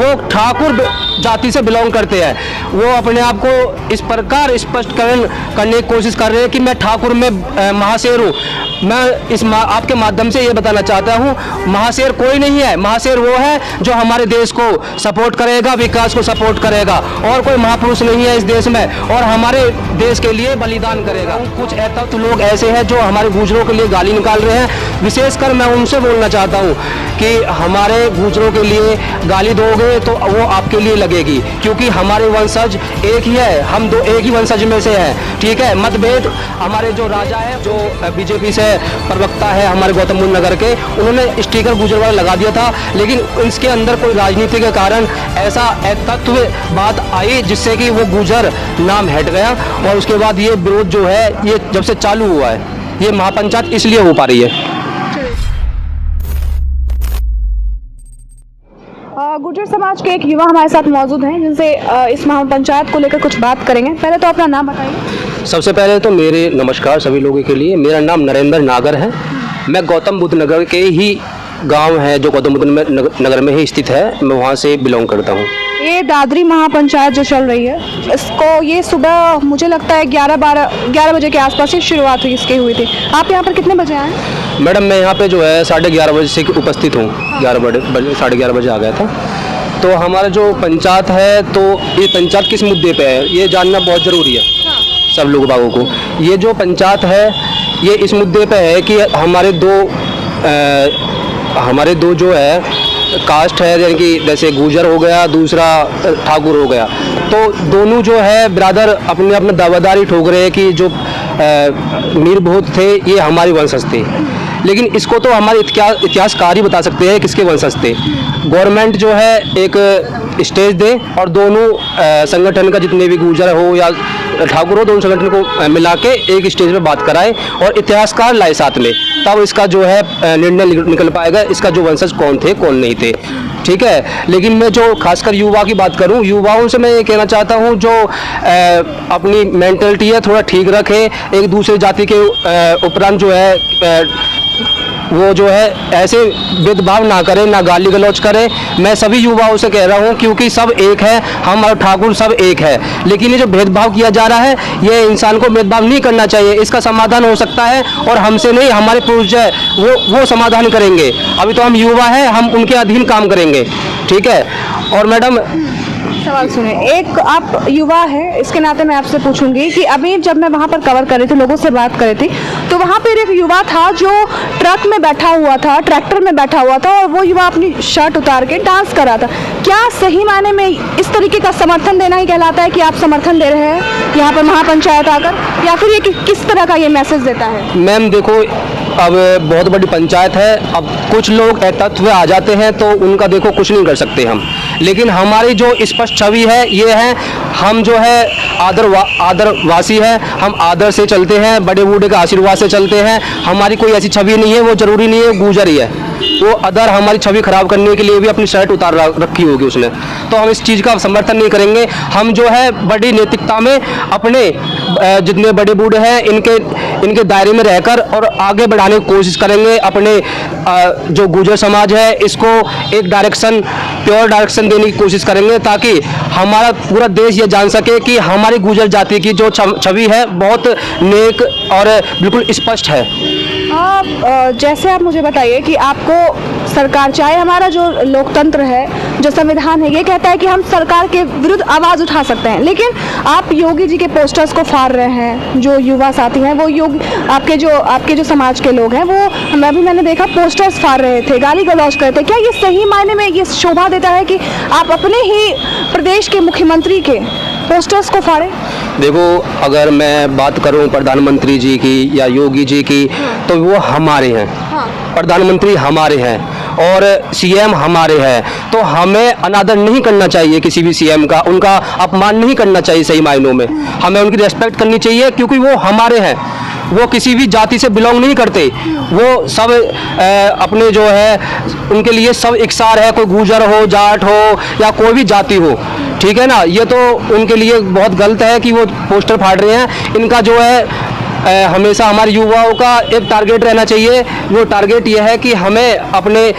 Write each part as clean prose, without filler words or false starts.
वो ठाकुर जाति से बिलोंग करते हैं, वो अपने आप को इस प्रकार स्पष्टीकरण करने की कोशिश कर रहे हैं कि मैं ठाकुर में महाशेर हूँ। मैं आपके माध्यम से ये बताना चाहता हूँ, महाशेर कोई नहीं है। महाशेर वो है जो हमारे देश को सपोर्ट करेगा, विकास को सपोर्ट करेगा, और कोई महापुरुष नहीं है इस देश में, और हमारे देश के लिए बलिदान करेगा। कुछ तत्व लोग ऐसे हैं जो हमारे गुजरों के लिए गाली निकाल रहे हैं। विशेषकर मैं उनसे बोलना चाहता हूँ कि हमारे गुजरों के लिए गाली दोगे तो वो आपके लिए लगेगी, क्योंकि हमारे वंशज एक ही है, हम दो एक ही वंशज में से हैं। ठीक है, मतभेद हमारे जो राजा है, जो बीजेपी से प्रवक्ता है हमारे गौतम बुद्ध नगर के, उन्होंने स्टिकर गुजर वाला लगा दिया था, लेकिन इसके अंदर कोई राजनीति के कारण ऐसा तत्व बात आई जिससे कि वो गुजर नाम हट गया, और उसके बाद ये विरोध जो है ये जब से चालू हुआ है, ये महापंचायत इसलिए हो पा रही है। गुर्जर समाज के एक युवा हमारे साथ मौजूद हैं जिनसे इस महापंचायत को लेकर कुछ बात करेंगे। पहले तो अपना नाम बताइए। सबसे पहले तो मेरे नमस्कार सभी लोगों के लिए। मेरा नाम नरेंद्र नागर है। मैं गौतम बुद्ध नगर के ही गांव है जो गौतम बुद्ध नगर में ही स्थित है, मैं वहां से बिलोंग करता हूं। ये दादरी महापंचायत जो चल रही है, इसको ये सुबह मुझे लगता है 11 बजे के आसपास ही शुरुआत हुई इसकी हुई थी। आप यहाँ पर कितने बजे आए? मैडम मैं यहाँ पे जो है 11:30 बजे से उपस्थित हूँ। 11:30 बजे आ गया था। तो हमारा जो पंचायत है, तो ये पंचायत किस मुद्दे पे है ये जानना बहुत ज़रूरी है सब लोग बागों को। ये जो पंचायत है ये इस मुद्दे पे है कि हमारे दो जो है कास्ट है, यानी कि जैसे गुजर हो गया, दूसरा ठाकुर हो गया, तो दोनों जो है ब्रदर अपने अपने दावेदारी ठोक रहे हैं कि जो मीर बहुत थे ये हमारे वंशज थे। लेकिन इसको तो हमारे इतिहासकार ही बता सकते हैं किसके वंशज थे। गवर्नमेंट जो है एक स्टेज दे और दोनों संगठन का जितने भी गुजर हो या ठाकुर हो, दोनों संगठन को मिला के एक स्टेज पे बात कराए और इतिहासकार लाए साथ में, तब इसका जो है निर्णय निकल पाएगा इसका जो वंशज कौन थे कौन नहीं थे। ठीक है, लेकिन मैं जो खासकर युवा की बात करूं, युवाओं से मैं ये कहना चाहता हूं जो अपनी मेंटलिटी है थोड़ा ठीक रखे, एक दूसरे जाति के उपरांत जो है वो जो है ऐसे भेदभाव ना करें, ना गाली गलौज करें। मैं सभी युवाओं से कह रहा हूं क्योंकि सब एक है, हम और ठाकुर सब एक है। लेकिन ये जो भेदभाव किया जा रहा है ये इंसान को भेदभाव नहीं करना चाहिए। इसका समाधान हो सकता है और हमसे नहीं, हमारे पूर्वज है वो समाधान करेंगे। अभी तो हम युवा हैं, हम उनके अधीन काम करेंगे। ठीक है। और मैडम सवाल सुने, एक आप युवा है इसके नाते मैं आपसे पूछूंगी कि अभी जब मैं वहाँ पर कवर कर रही थी, लोगों से बात कर रही थी, तो वहाँ पर एक युवा था जो ट्रक में बैठा हुआ था, ट्रैक्टर में बैठा हुआ था, और वो युवा अपनी शर्ट उतार के डांस कर रहा था। क्या सही मायने में इस तरीके का समर्थन देना ही कहलाता है कि आप समर्थन दे रहे हैं यहाँ पर महापंचायत आकर, या फिर ये किस तरह का ये मैसेज देता है? मैम देखो, अब बहुत बड़ी पंचायत है, अब कुछ लोग तत्व आ जाते हैं तो उनका देखो कुछ नहीं कर सकते हम। लेकिन हमारी जो स्पष्ट छवि है ये है, हम जो है आदरवासी है, हम आदर से चलते हैं, बड़े बूढ़े का आशीर्वाद से चलते हैं। हमारी कोई ऐसी छवि नहीं है, वो जरूरी नहीं है गुजर ही है, वो अदर हमारी छवि खराब करने के लिए भी अपनी शर्ट उतार रखी होगी उसने, तो हम इस चीज़ का समर्थन नहीं करेंगे। हम जो है बड़ी नैतिकता में अपने जितने बड़े बूढ़े हैं इनके दायरे में रहकर और आगे बढ़ाने की कोशिश करेंगे। अपने जो गुजर समाज है इसको एक डायरेक्शन, प्योर डायरेक्शन देने की कोशिश करेंगे, ताकि हमारा पूरा देश ये जान सके कि हमारी गुजर जाति की जो छवि है बहुत नेक और बिल्कुल स्पष्ट है। जैसे आप मुझे बताइए कि आपको सरकार, चाहे हमारा जो लोकतंत्र है, जो संविधान है, ये कहता है कि हम सरकार के विरुद्ध आवाज़ उठा सकते हैं, लेकिन आप योगी जी के पोस्टर्स को फाड़ रहे हैं। जो युवा साथी हैं वो आपके जो समाज के लोग हैं वो मैंने देखा पोस्टर्स फाड़ रहे थे, गाली गलौज कर रहे थे। क्या ये सही मायने में ये शोभा देता है कि आप अपने ही प्रदेश के मुख्यमंत्री के पोस्टर्स को फाड़ें? देखो, अगर मैं बात करूं प्रधानमंत्री जी की या योगी जी की, तो वो हमारे हैं। प्रधानमंत्री हमारे हैं और सीएम हमारे हैं, तो हमें अनादर नहीं करना चाहिए किसी भी सीएम का, उनका अपमान नहीं करना चाहिए। सही मायनों में हमें उनकी रिस्पेक्ट करनी चाहिए, क्योंकि वो हमारे हैं। वो किसी भी जाति से बिलोंग नहीं करते, वो सब अपने जो है उनके लिए सब इकसार है, कोई गुजर हो, जाट हो या कोई भी जाति हो। ठीक है ना, ये तो उनके लिए बहुत गलत है कि वो पोस्टर फाड़ रहे हैं। इनका जो है हमेशा हमारे युवाओं का एक टारगेट रहना चाहिए। वो टारगेट यह है कि हमें अपने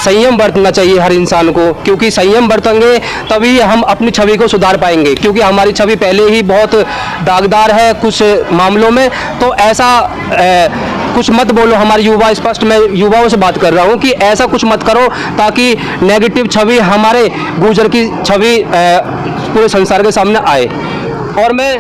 संयम बरतना चाहिए हर इंसान को, क्योंकि संयम बरतेंगे तभी हम अपनी छवि को सुधार पाएंगे, क्योंकि हमारी छवि पहले ही बहुत दागदार है कुछ मामलों में। तो ऐसा कुछ मत बोलो हमारे युवा, स्पष्ट मैं युवाओं से बात कर रहा हूँ कि ऐसा कुछ मत करो ताकि नेगेटिव छवि हमारे गुर्जर की छवि पूरे संसार के सामने आए। और मैं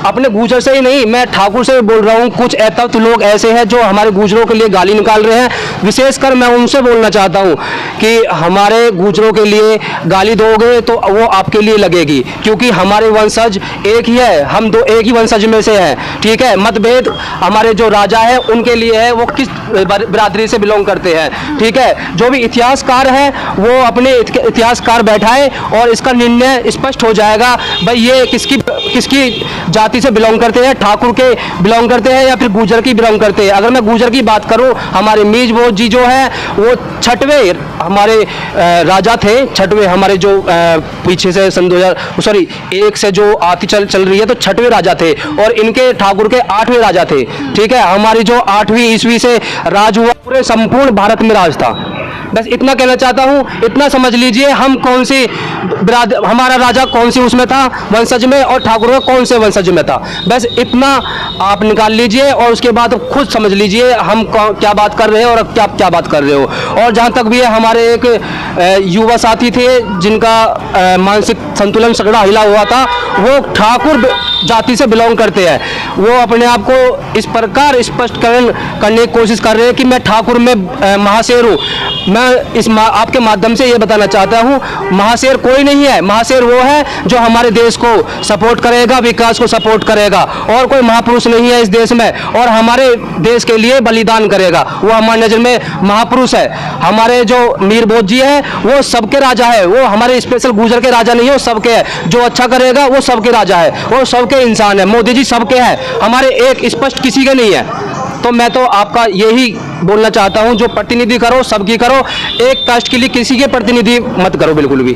अपने गुर्जर से ही नहीं, मैं ठाकुर से भी बोल रहा हूँ। कुछ तत्व लोग ऐसे हैं जो हमारे गुर्जरों के लिए गाली निकाल रहे हैं। विशेषकर मैं उनसे बोलना चाहता हूँ कि हमारे गुर्जरों के लिए गाली दोगे तो वो आपके लिए लगेगी, क्योंकि हमारे वंशज एक ही है, हम दो एक ही वंशज में से हैं, ठीक है। मतभेद हमारे जो राजा है उनके लिए है, वो किस बिरादरी से बिलोंग करते हैं, ठीक है। जो भी इतिहासकार है वो अपने इतिहासकार बैठाए और इसका निर्णय स्पष्ट हो जाएगा भाई ये किसकी जाति से बिलोंग करते हैं, ठाकुर के बिलोंग करते हैं या फिर गुर्जर की बिलोंग करते हैं। अगर मैं गुर्जर की बात करूं, हमारे मीज भोज जी जो है वो 6वें हमारे राजा थे, 6वें हमारे जो पीछे से सन 2001 से जो आती चल रही है तो 6वें राजा थे, और इनके ठाकुर के 8वें राजा थे, ठीक है। हमारी जो 8वीं ईस्वी से राज हुआ, पूरे संपूर्ण भारत में राज था। बस इतना कहना चाहता हूँ, इतना समझ लीजिए हम कौन सी हमारा राजा कौन सी उसमें था वंशज में, और ठाकुर में कौन से वंशज में था। बस इतना आप निकाल लीजिए और उसके बाद खुद समझ लीजिए हम क्या बात कर रहे हैं और क्या बात कर रहे हो। और जहाँ तक भी है, हमारे एक युवा साथी थे जिनका मानसिक संतुलन सगड़ा हिला हुआ था, वो ठाकुर जाति से बिलोंग करते हैं। वो अपने आप को इस प्रकार स्पष्टीकरण करने की कोशिश कर रहे हैं कि मैं ठाकुर में महाशेर हूँ। मैं आपके माध्यम से ये बताना चाहता हूँ, महाशेर कोई नहीं है। महाशेर वो है जो हमारे देश को सपोर्ट करेगा, विकास को सपोर्ट करेगा, और कोई महापुरुष नहीं है इस देश में और हमारे देश के लिए बलिदान करेगा। वो हमारी नज़र में महापुरुष है। हमारे जो मीर भोज जी है वो सबके राजा है, वो हमारे स्पेशल गुर्जर के राजा नहीं है, वो सबके है। जो अच्छा करेगा वो सबके राजा है, वो सबके इंसान है। मोदी जी सबके हैं, हमारे एक स्पष्ट किसी के नहीं है। तो मैं तो आपका यही बोलना चाहता हूं, जो प्रतिनिधि करो सबकी करो, एक कास्ट के लिए किसी के प्रतिनिधि मत करो बिल्कुल भी।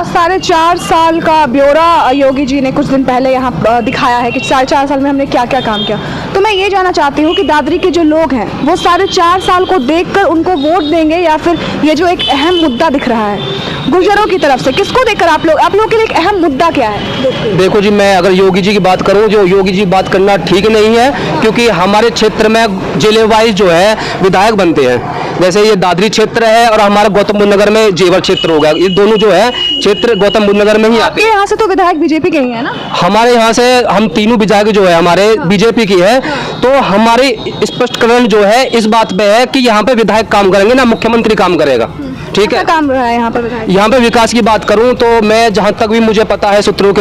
4.5 साल का ब्यौरा योगी जी ने कुछ दिन पहले यहाँ दिखाया है कि 4.5 साल में हमने क्या क्या काम किया। तो मैं ये जानना चाहती हूँ कि दादरी के जो लोग हैं वो 4.5 साल को देखकर उनको वोट देंगे, या फिर ये जो एक अहम मुद्दा दिख रहा है गुर्जरों की तरफ से, किसको देखकर आप लोग के लिए एक अहम मुद्दा क्या है? देखो जी, मैं अगर योगी जी की बात करूं, जो योगी जी बात करना ठीक नहीं है, क्योंकि हमारे क्षेत्र में जिले वाइज जो है विधायक बनते हैं। जैसे ये दादरी क्षेत्र है और हमारा गौतम बुद्ध नगर में जेवर क्षेत्र होगा, ये दोनों जो है क्षेत्र गौतम बुद्ध नगर में ही आते हैं। यहाँ से तो विधायक बीजेपी के ही है ना? हमारे यहाँ से हम तीनों विधायक जो है हमारे बीजेपी की है। तो हमारी स्पष्टीकरण जो है इस बात पे है कि यहाँ पे विधायक काम करेंगे ना मुख्यमंत्री काम करेगा, ठीक है। काम रहा है यहाँ पर विधायक? यहाँ पे विकास की बात करूँ तो मैं जहाँ तक भी मुझे पता है शत्रु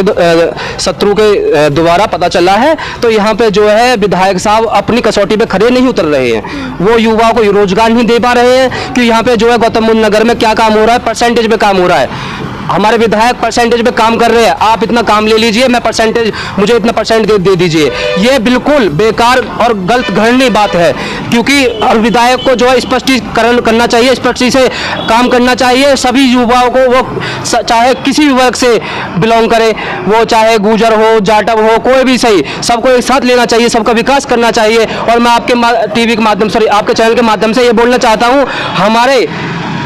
के द्वारा पता चला है, तो यहाँ पे जो है विधायक साहब अपनी कसौटी पे खड़े नहीं उतर रहे हैं। वो युवाओं को रोजगार नहीं दे पा रहे हैं कि यहाँ पे जो है गौतम बुद्ध नगर में क्या काम हो रहा है, परसेंटेज पे काम हो रहा है। हमारे विधायक परसेंटेज पे काम कर रहे हैं, आप इतना काम ले लीजिए, मैं परसेंटेज मुझे इतना परसेंट दे दीजिए। ये बिल्कुल बेकार और गलत घृणनीय बात है, क्योंकि हर विधायक को जो है स्पष्टीकरण करना चाहिए, स्पष्टी से काम करना चाहिए। सभी युवाओं को, वो चाहे किसी भी वर्ग से बिलोंग करे, वो चाहे गुर्जर हो, जाटव हो, कोई भी सही, सबको एक साथ लेना चाहिए, सबका विकास करना चाहिए। और मैं आपके टीवी के माध्यम से, आपके चैनल के माध्यम से ये बोलना चाहता हूँ, हमारे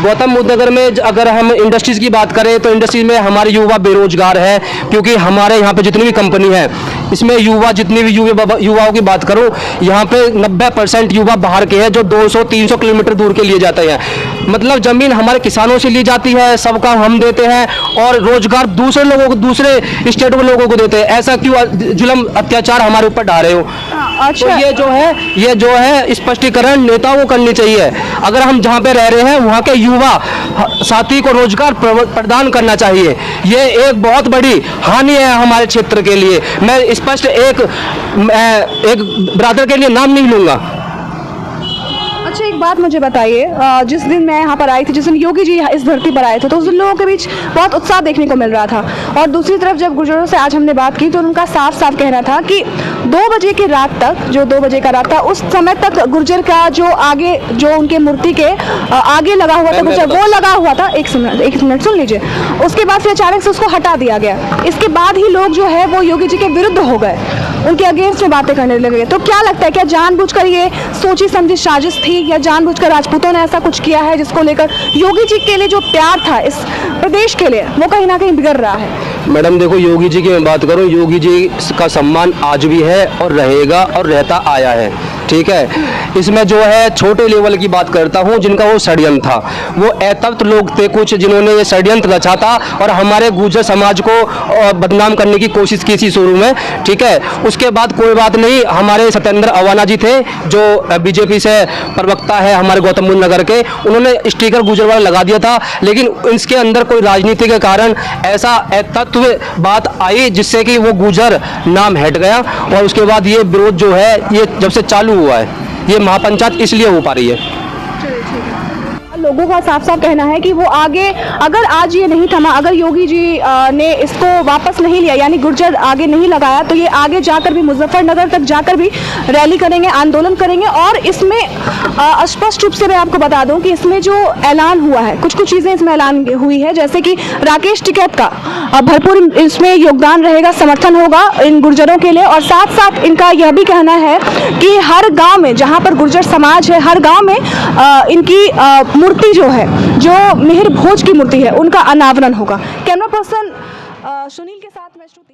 गौतम बुद्ध नगर में अगर हम इंडस्ट्रीज की बात करें तो इंडस्ट्रीज में हमारे युवा बेरोजगार है, क्योंकि हमारे यहाँ पे जितनी भी कंपनी है इसमें युवा, जितनी भी युवाओं की बात करूँ, यहाँ पे 90% युवा बाहर के हैं, जो 200-300 किलोमीटर दूर के लिए जाते हैं। मतलब जमीन हमारे किसानों से ली जाती है, सब काम हम देते हैं, और रोजगार दूसरे लोगों को, दूसरे स्टेट के लोगों को देते हैं। ऐसा क्यों जुल्म अत्याचार हमारे ऊपर डाल रहे हो? अच्छा, तो ये जो है स्पष्टीकरण नेताओं को करनी चाहिए। अगर हम जहाँ पे रह रहे हैं वहाँ के युवा साथी को रोजगार प्रदान करना चाहिए। ये एक बहुत बड़ी हानि है हमारे क्षेत्र के लिए। मैं स्पष्ट एक ब्रादर के लिए नाम नहीं लूंगा। अच्छा, एक बात मुझे बताइए, जिस दिन मैं यहाँ पर आई थी, जिस दिन योगी जी इस धरती पर आए थे, तो उस दिन लोगों के बीच बहुत उत्साह देखने को मिल रहा था। और दूसरी तरफ जब गुर्जरों से आज हमने बात की तो उनका साफ साफ कहना था कि 2 बजे की रात तक, जो 2 बजे का रात था, उस समय तक गुर्जर का जो आगे, जो उनके मूर्ति के आगे लगा हुआ था गुर्जर, वो लगा हुआ था। एक मिनट सुन लीजिए। उसके बाद फिर अचानक से उसको हटा दिया गया। इसके बाद ही लोग जो है वो योगी जी के विरुद्ध हो गए। उनके अगेंस्ट में बातें करने लगे। तो क्या लगता है, क्या जानबूझकर ये सोची समझी साजिश थी, या जानबूझकर राजपूतों ने ऐसा कुछ किया है जिसको लेकर योगी जी के लिए जो प्यार था इस प्रदेश के लिए वो कहीं ना कहीं बिगड़ रहा है? मैडम देखो, योगी जी की मैं बात करूं, योगी जी का सम्मान आज भी है और रहेगा और रहता आया है, ठीक है। इसमें जो है छोटे लेवल की बात करता हूं, जिनका वो षड्यंत्र था, वो अतप्त लोग थे कुछ जिन्होंने ये षड्यंत्र रचा था और हमारे गुर्जर समाज को बदनाम करने की कोशिश की थी शुरू में, ठीक है। उसके बाद कोई बात नहीं, हमारे सत्येंद्र अवाना जी थे जो बीजेपी से प्रवक्ता है हमारे गौतम बुद्ध नगर के, उन्होंने स्टिकर गुर्जर वाला लगा दिया था, लेकिन इसके अंदर कोई राजनीति के कारण ऐसा तत्व बात आई जिससे कि वो गुर्जर नाम हट गया और उसके बाद ये विरोध जो है ये जब से चालू हुआ है, ये महापंचायत इसलिए हो पा रही है। लोगों का साफ साफ कहना है कि वो आगे, अगर आज ये नहीं थमा, अगर योगी जी ने इसको वापस नहीं लिया, यानी गुर्जर आगे नहीं लगाया, तो ये आगे जाकर भी मुजफ्फरनगर तक जाकर भी रैली करेंगे, आंदोलन करेंगे। और इसमें स्पष्ट रूप से मैं आपको बता दूं कि इसमें जो ऐलान हुआ है, कुछ कुछ चीज़ें इसमें ऐलान हुई है, जैसे कि राकेश टिकैत का भरपूर इसमें योगदान रहेगा, समर्थन होगा इन गुर्जरों के लिए। और साथ साथ इनका यह भी कहना है कि हर गाँव में जहाँ पर गुर्जर समाज है, हर गाँव में इनकी मूर्ति जो है, जो मिहिर भोज की मूर्ति है, उनका अनावरण होगा। कैमरा पर्सन सुनील के साथ मैं श्रुति।